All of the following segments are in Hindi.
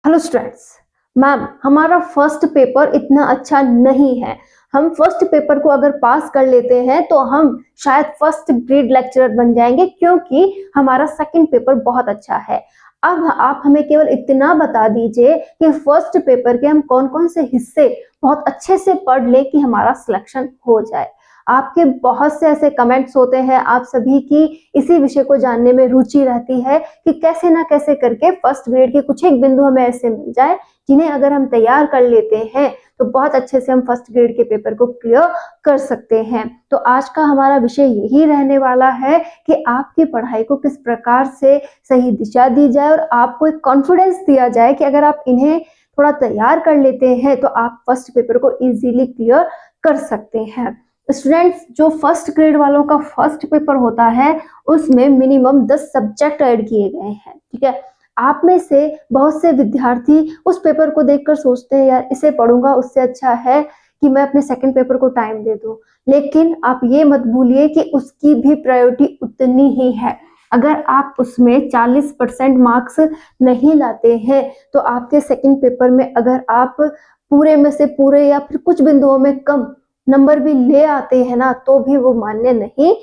Hello students. मैम, हमारा फर्स्ट पेपर इतना अच्छा नहीं है। हम फर्स्ट पेपर को अगर पास कर लेते हैं तो हम शायद फर्स्ट ग्रेड लेक्चरर बन जाएंगे, क्योंकि हमारा सेकंड पेपर बहुत अच्छा है। अब आप हमें केवल इतना बता दीजिए कि फर्स्ट पेपर के हम कौन कौन से हिस्से बहुत अच्छे से पढ़ ले कि हमारा सिलेक्शन हो जाए। आपके बहुत से ऐसे कमेंट्स होते हैं, आप सभी की इसी विषय को जानने में रुचि रहती है कि कैसे ना कैसे करके फर्स्ट ग्रेड के कुछ एक बिंदु हमें ऐसे मिल जाए जिन्हें अगर हम तैयार कर लेते हैं तो बहुत अच्छे से हम फर्स्ट ग्रेड के पेपर को क्लियर कर सकते हैं। तो आज का हमारा विषय यही रहने वाला है कि आपकी पढ़ाई को किस प्रकार से सही दिशा दी जाए और आपको एक कॉन्फिडेंस दिया जाए कि अगर आप इन्हें थोड़ा तैयार कर लेते हैं तो आप फर्स्ट पेपर को इजीली क्लियर कर सकते हैं। स्टूडेंट्स, जो फर्स्ट ग्रेड वालों का फर्स्ट पेपर होता है उसमें मिनिमम 10 सब्जेक्ट ऐड किए गए हैं। ठीक है, आप में से बहुत से विद्यार्थी उस पेपर को देखकर सोचते हैं यार इसे पढ़ूंगा, उससे अच्छा है कि मैं अपने सेकंड पेपर को टाइम दे दूं। लेकिन आप ये मत भूलिए कि उसकी भी प्रायोरिटी उतनी ही है। अगर आप उसमें 40% मार्क्स नहीं लाते हैं तो आपके सेकंड पेपर में अगर आप पूरे में से पूरे या फिर कुछ बिंदुओं में कम नंबर भी ले आते हैं ना तो भी वो मान्य नहीं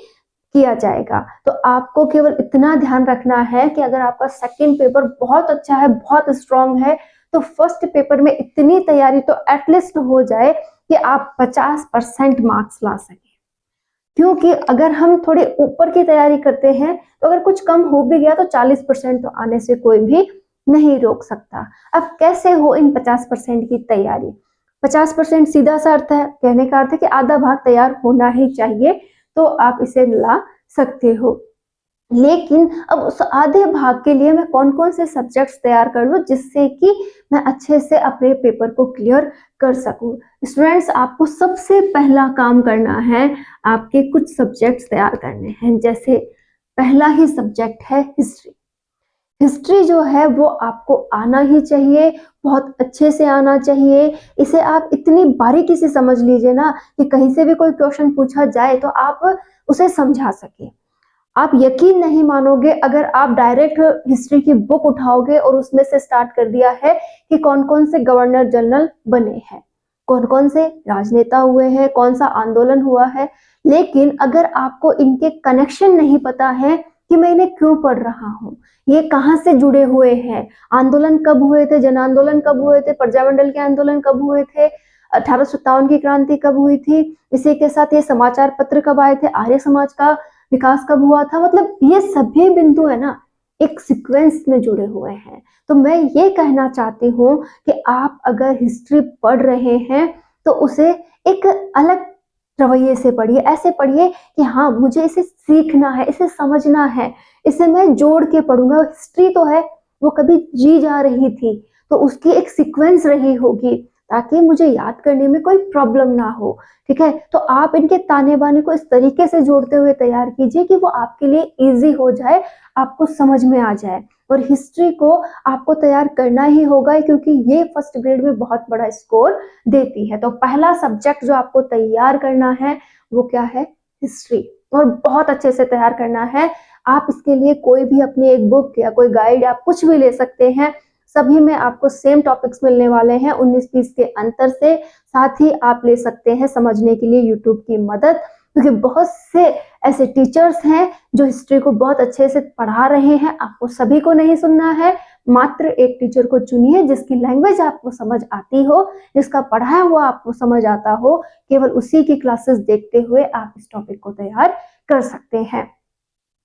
किया जाएगा। तो आपको केवल इतना ध्यान रखना है कि अगर आपका सेकंड पेपर बहुत अच्छा है, बहुत स्ट्रांग है, तो फर्स्ट पेपर में इतनी तैयारी तो एटलीस्ट हो जाए कि आप 50% मार्क्स ला सकें। क्योंकि अगर हम थोड़े ऊपर की तैयारी करते हैं तो अगर कुछ कम हो भी गया तो 40% तो आने से कोई भी नहीं रोक सकता। अब कैसे हो इन 50% की तैयारी? 50% सीधा सा अर्थ है, कहने का अर्थ है कि आधा भाग तैयार होना ही चाहिए, तो आप इसे ला सकते हो। लेकिन अब उस आधे भाग के लिए मैं कौन कौन से सब्जेक्ट्स तैयार कर लूं जिससे कि मैं अच्छे से अपने पेपर को क्लियर कर सकूं। स्टूडेंट्स, आपको सबसे पहला काम करना है, आपके कुछ सब्जेक्ट्स तैयार करने हैं। जैसे पहला ही सब्जेक्ट है हिस्ट्री। हिस्ट्री जो है वो आपको आना ही चाहिए, बहुत अच्छे से आना चाहिए। इसे आप इतनी बारीकी से समझ लीजिए ना कि कहीं से भी कोई क्वेश्चन पूछा जाए तो आप उसे समझा सके। आप यकीन नहीं मानोगे, अगर आप डायरेक्ट हिस्ट्री की बुक उठाओगे और उसमें से स्टार्ट कर दिया है कि कौन कौन से गवर्नर जनरल बने हैं, कौन कौन से राजनेता हुए हैं, कौन सा आंदोलन हुआ है, लेकिन अगर आपको इनके कनेक्शन नहीं पता है कि मैं इन्हें क्यों पढ़ रहा हूँ, ये कहाँ से जुड़े हुए हैं, आंदोलन कब हुए थे, जन आंदोलन कब हुए थे, प्रजामंडल के आंदोलन कब हुए थे, 1857 की क्रांति कब हुई थी, इसी के साथ ये समाचार पत्र कब आए थे, आर्य समाज का विकास कब हुआ था, मतलब ये सभी बिंदु है ना एक सीक्वेंस में जुड़े हुए हैं। तो मैं ये कहना चाहती हूँ कि आप अगर हिस्ट्री पढ़ रहे हैं तो उसे एक अलग रवैये से पढ़िए, ऐसे पढ़िए कि हाँ मुझे इसे सीखना है, इसे समझना है, इसे मैं जोड़ के पढ़ूंगा। हिस्ट्री तो है वो कभी जी जा रही थी तो उसकी एक सीक्वेंस रही होगी ताकि मुझे याद करने में कोई प्रॉब्लम ना हो। ठीक है, तो आप इनके ताने बाने को इस तरीके से जोड़ते हुए तैयार कीजिए कि वो आपके लिए इजी हो जाए, आपको समझ में आ जाए। और हिस्ट्री को आपको तैयार करना ही होगा क्योंकि ये फर्स्ट ग्रेड में बहुत बड़ा स्कोर देती है। तो पहला सब्जेक्ट जो आपको तैयार करना है वो क्या है? हिस्ट्री। और बहुत अच्छे से तैयार करना है। आप इसके लिए कोई भी अपनी एक बुक या कोई गाइड आप कुछ भी ले सकते हैं, सभी में आपको सेम टॉपिक्स मिलने वाले हैं 19-20 के अंतर से। साथ ही आप ले सकते हैं समझने के लिए यूट्यूब की मदद, क्योंकि बहुत से ऐसे टीचर्स हैं जो हिस्ट्री को बहुत अच्छे से पढ़ा रहे हैं। आपको सभी को नहीं सुनना है, मात्र एक टीचर को चुनिए जिसकी लैंग्वेज आपको समझ आती हो, जिसका पढ़ाया हुआ आपको समझ आता हो। केवल उसी की क्लासेस देखते हुए आप इस टॉपिक को तैयार कर सकते हैं।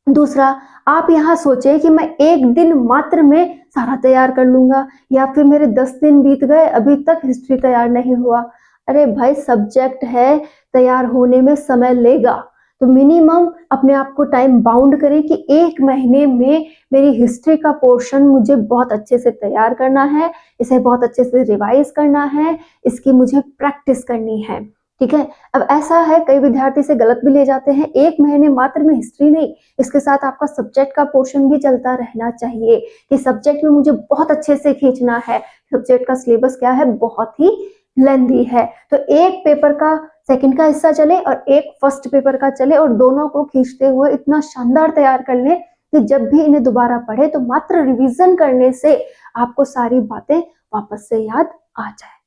दूसरा, आप यहाँ सोचे कि मैं एक दिन मात्र में सारा तैयार कर लूंगा या फिर मेरे 10 दिन बीत गए अभी तक हिस्ट्री तैयार नहीं हुआ। अरे भाई, सब्जेक्ट है, तैयार होने में समय लेगा। तो मिनिमम अपने आप को टाइम बाउंड करें कि 1 महीने में मेरी हिस्ट्री का पोर्शन मुझे बहुत अच्छे से तैयार करना है, इसे बहुत अच्छे से रिवाइज करना है, इसकी मुझे प्रैक्टिस करनी है। ठीक है, अब ऐसा है कई विद्यार्थी से गलत भी ले जाते हैं। 1 महीने मात्र में हिस्ट्री नहीं, इसके साथ आपका सब्जेक्ट का पोर्शन भी चलता रहना चाहिए कि सब्जेक्ट में मुझे बहुत अच्छे से खींचना है। सब्जेक्ट का सिलेबस क्या है? बहुत ही लेंथी है। तो एक पेपर का सेकंड का हिस्सा चले और एक फर्स्ट पेपर का चले और दोनों को खींचते हुए इतना शानदार तैयार कर ले कि जब भी इन्हें दोबारा पढ़े तो मात्र रिवीजन करने से आपको सारी बातें वापस से याद आ जाए।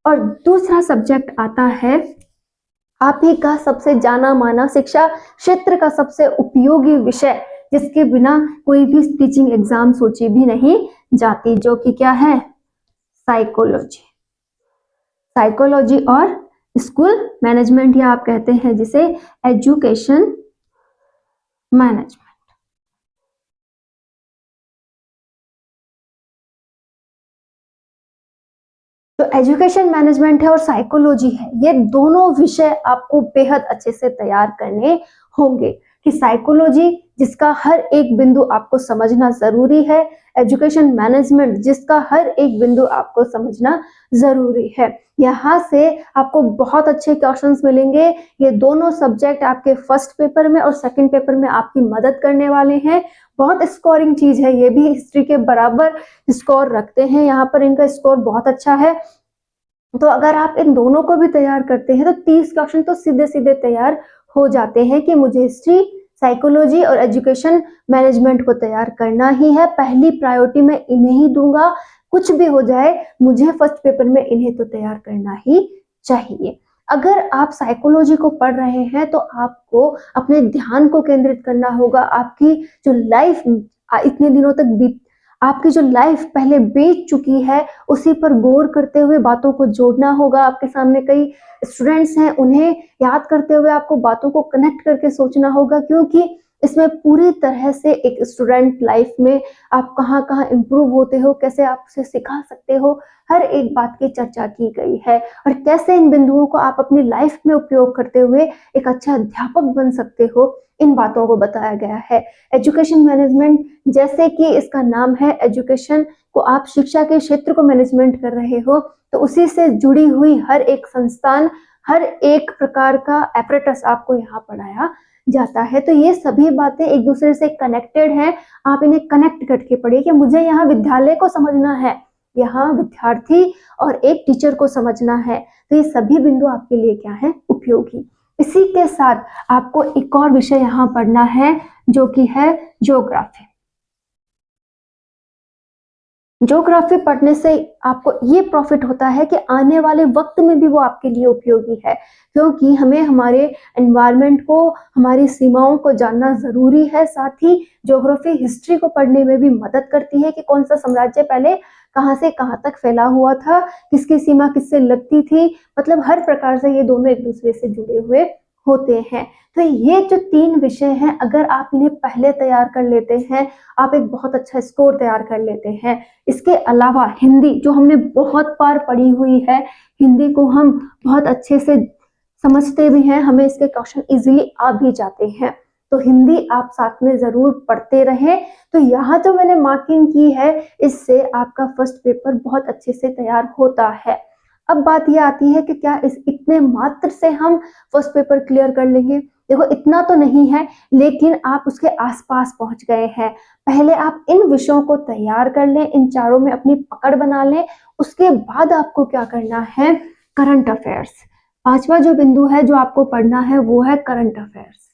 और दूसरा सब्जेक्ट आता है आप ही का सबसे जाना माना शिक्षा क्षेत्र का सबसे उपयोगी विषय, जिसके बिना कोई भी टीचिंग एग्जाम सोची भी नहीं जाती, जो कि क्या है? साइकोलॉजी। साइकोलॉजी और स्कूल मैनेजमेंट, या आप कहते हैं जिसे एजुकेशन मैनेजमेंट। तो एजुकेशन मैनेजमेंट है और साइकोलॉजी है, ये दोनों विषय आपको बेहद अच्छे से तैयार करने होंगे कि साइकोलॉजी जिसका हर एक बिंदु आपको समझना जरूरी है, एजुकेशन मैनेजमेंट जिसका हर एक बिंदु आपको समझना जरूरी है। यहाँ से आपको बहुत अच्छे क्वेश्चंस मिलेंगे। ये दोनों सब्जेक्ट आपके फर्स्ट पेपर में और सेकंड पेपर में आपकी मदद करने वाले हैं। बहुत स्कोरिंग चीज है, ये भी हिस्ट्री के बराबर स्कोर रखते हैं, यहाँ पर इनका स्कोर बहुत अच्छा है। तो अगर आप इन दोनों को भी तैयार करते हैं तो 30 क्वेश्चन तो सीधे सीधे तैयार हो जाते हैं कि मुझे हिस्ट्री, साइकोलॉजी और एजुकेशन मैनेजमेंट को तैयार करना ही है, पहली प्रायोरिटी मैं इन्हें ही दूंगा, कुछ भी हो जाए मुझे फर्स्ट पेपर में इन्हें तो तैयार करना ही चाहिए। अगर आप साइकोलॉजी को पढ़ रहे हैं तो आपको अपने ध्यान को केंद्रित करना होगा, आपकी जो लाइफ इतने दिनों तक आपकी जो लाइफ पहले बीत चुकी है उसी पर गौर करते हुए बातों को जोड़ना होगा। आपके सामने कई स्टूडेंट्स हैं, उन्हें याद करते हुए आपको बातों को कनेक्ट करके सोचना होगा, क्योंकि इसमें पूरी तरह से एक स्टूडेंट लाइफ में आप कहाँ कहाँ इम्प्रूव होते हो, कैसे आप उसे सिखा सकते हो, हर एक बात की चर्चा की गई है और कैसे इन बिंदुओं को आप अपनी लाइफ में उपयोग करते हुए एक अच्छा अध्यापक बन सकते हो, इन बातों को बताया गया है। एजुकेशन मैनेजमेंट, जैसे कि इसका नाम है, एजुकेशन को आप शिक्षा के क्षेत्र को मैनेजमेंट कर रहे हो, तो उसी से जुड़ी हुई हर एक संस्थान, हर एक प्रकार का एपरेटस आपको यहाँ पढ़ाया जाता है। तो ये सभी बातें एक दूसरे से कनेक्टेड हैं, आप इन्हें कनेक्ट करके पढ़िए कि मुझे यहाँ विद्यालय को समझना है, यहाँ विद्यार्थी और एक टीचर को समझना है। तो ये सभी बिंदु आपके लिए क्या है? उपयोगी। इसी के साथ आपको एक और विषय यहाँ पढ़ना है जो कि है ज्योग्राफी। ज्योग्राफी पढ़ने से आपको ये प्रॉफिट होता है कि आने वाले वक्त में भी वो आपके लिए उपयोगी है, क्योंकि हमें हमारे एनवायरनमेंट को, हमारी सीमाओं को जानना जरूरी है। साथ ही ज्योग्राफी हिस्ट्री को पढ़ने में भी मदद करती है कि कौन सा साम्राज्य पहले कहाँ से कहाँ तक फैला हुआ था, किसकी सीमा किससे लगती थी, मतलब हर प्रकार से ये दोनों एक दूसरे से जुड़े हुए होते हैं। तो ये जो 3 विषय हैं, अगर आप इन्हें पहले तैयार कर लेते हैं, आप एक बहुत अच्छा स्कोर तैयार कर लेते हैं। इसके अलावा हिंदी, जो हमने बहुत बार पढ़ी हुई है, हिंदी को हम बहुत अच्छे से समझते भी हैं, हमें इसके क्वेश्चन इजीली आ भी जाते हैं, तो हिंदी आप साथ में जरूर पढ़ते रहें। तो यहाँ जो मैंने मार्किंग की है, इससे आपका फर्स्ट पेपर बहुत अच्छे से तैयार होता है। अब बात यह आती है कि क्या इस इतने मात्र से हम फर्स्ट पेपर क्लियर कर लेंगे? देखो, इतना तो नहीं है, लेकिन आप उसके आसपास पहुंच गए हैं। पहले आप इन विषयों को तैयार कर लें, इन चारों में अपनी पकड़ बना लें, उसके बाद आपको क्या करना है? Current affairs. 5वां जो बिंदु है जो आपको पढ़ना है वो है करंट अफेयर्स।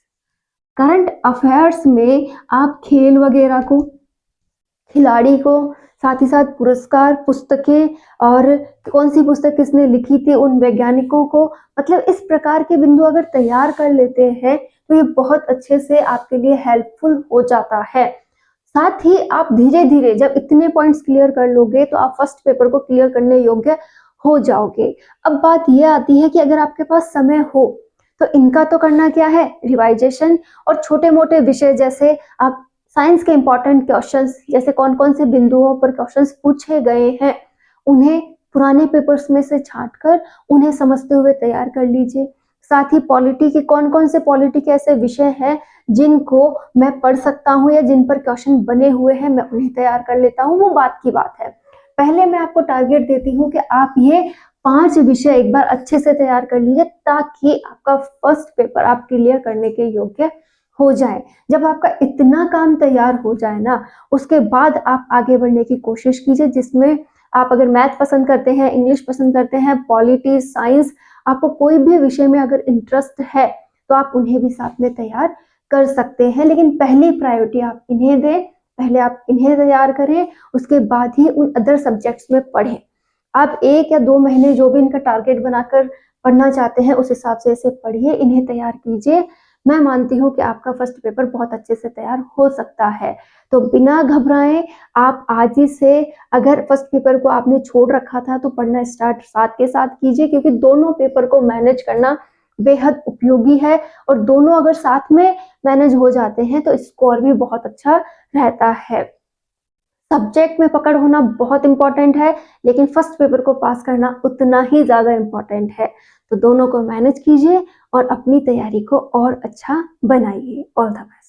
करंट अफेयर्स में आप खेल वगैरह को, खिलाड़ी को, साथ ही साथ पुरस्कार, पुस्तकें और कौन सी पुस्तक किसने लिखी थी, उन वैज्ञानिकों को, मतलब इस प्रकार के बिंदु अगर तैयार कर लेते हैं तो ये बहुत अच्छे से आपके लिए हेल्पफुल हो जाता है। साथ ही आप धीरे धीरे जब इतने पॉइंट्स क्लियर कर लोगे तो आप फर्स्ट पेपर को क्लियर करने योग्य हो जाओगे। अब बात यह आती है कि अगर आपके पास समय हो तो इनका तो करना क्या है? रिवाइजेशन, और छोटे मोटे विषय जैसे आप साइंस के इंपॉर्टेंट क्वेश्चंस, जैसे कौन कौन से बिंदुओं पर क्वेश्चंस पूछे गए हैं, उन्हें पुराने पेपर्स में से छांटकर उन्हें समझते हुए तैयार कर लीजिए। साथ ही पॉलिटी के कौन कौन से पॉलिटी के ऐसे विषय हैं जिनको मैं पढ़ सकता हूँ या जिन पर क्वेश्चन बने हुए हैं, मैं उन्हें तैयार कर लेता हूँ, वो बात की बात है। पहले मैं आपको टारगेट देती हूँ कि आप ये 5 विषय एक बार अच्छे से तैयार कर लीजिए, ताकि आपका फर्स्ट पेपर आप क्लियर करने के योग्य हो जाए। जब आपका इतना काम तैयार हो जाए ना, उसके बाद आप आगे बढ़ने की कोशिश कीजिए, जिसमें आप अगर मैथ पसंद करते हैं, इंग्लिश पसंद करते हैं, पॉलिटी, साइंस, आपको कोई भी विषय में अगर इंटरेस्ट है तो आप उन्हें भी साथ में तैयार कर सकते हैं, लेकिन पहली प्रायोरिटी आप इन्हें दें, पहले आप इन्हें तैयार करें, उसके बाद ही उन अदर सब्जेक्ट्स में पढ़ें। आप 1 या 2 महीने जो भी इनका टारगेट बनाकर पढ़ना चाहते हैं उस हिसाब से इसे पढ़िए, इन्हें तैयार कीजिए। मैं मानती हूँ कि आपका फर्स्ट पेपर बहुत अच्छे से तैयार हो सकता है। तो बिना घबराएं आप आज ही से, अगर फर्स्ट पेपर को आपने छोड़ रखा था तो पढ़ना स्टार्ट साथ के साथ कीजिए, क्योंकि दोनों पेपर को मैनेज करना बेहद उपयोगी है और दोनों अगर साथ में मैनेज हो जाते हैं तो स्कोर भी बहुत अच्छा रहता है। सब्जेक्ट में पकड़ होना बहुत इंपॉर्टेंट है, लेकिन फर्स्ट पेपर को पास करना उतना ही ज्यादा इंपॉर्टेंट है। तो दोनों को मैनेज कीजिए और अपनी तैयारी को और अच्छा बनाइए। All the best.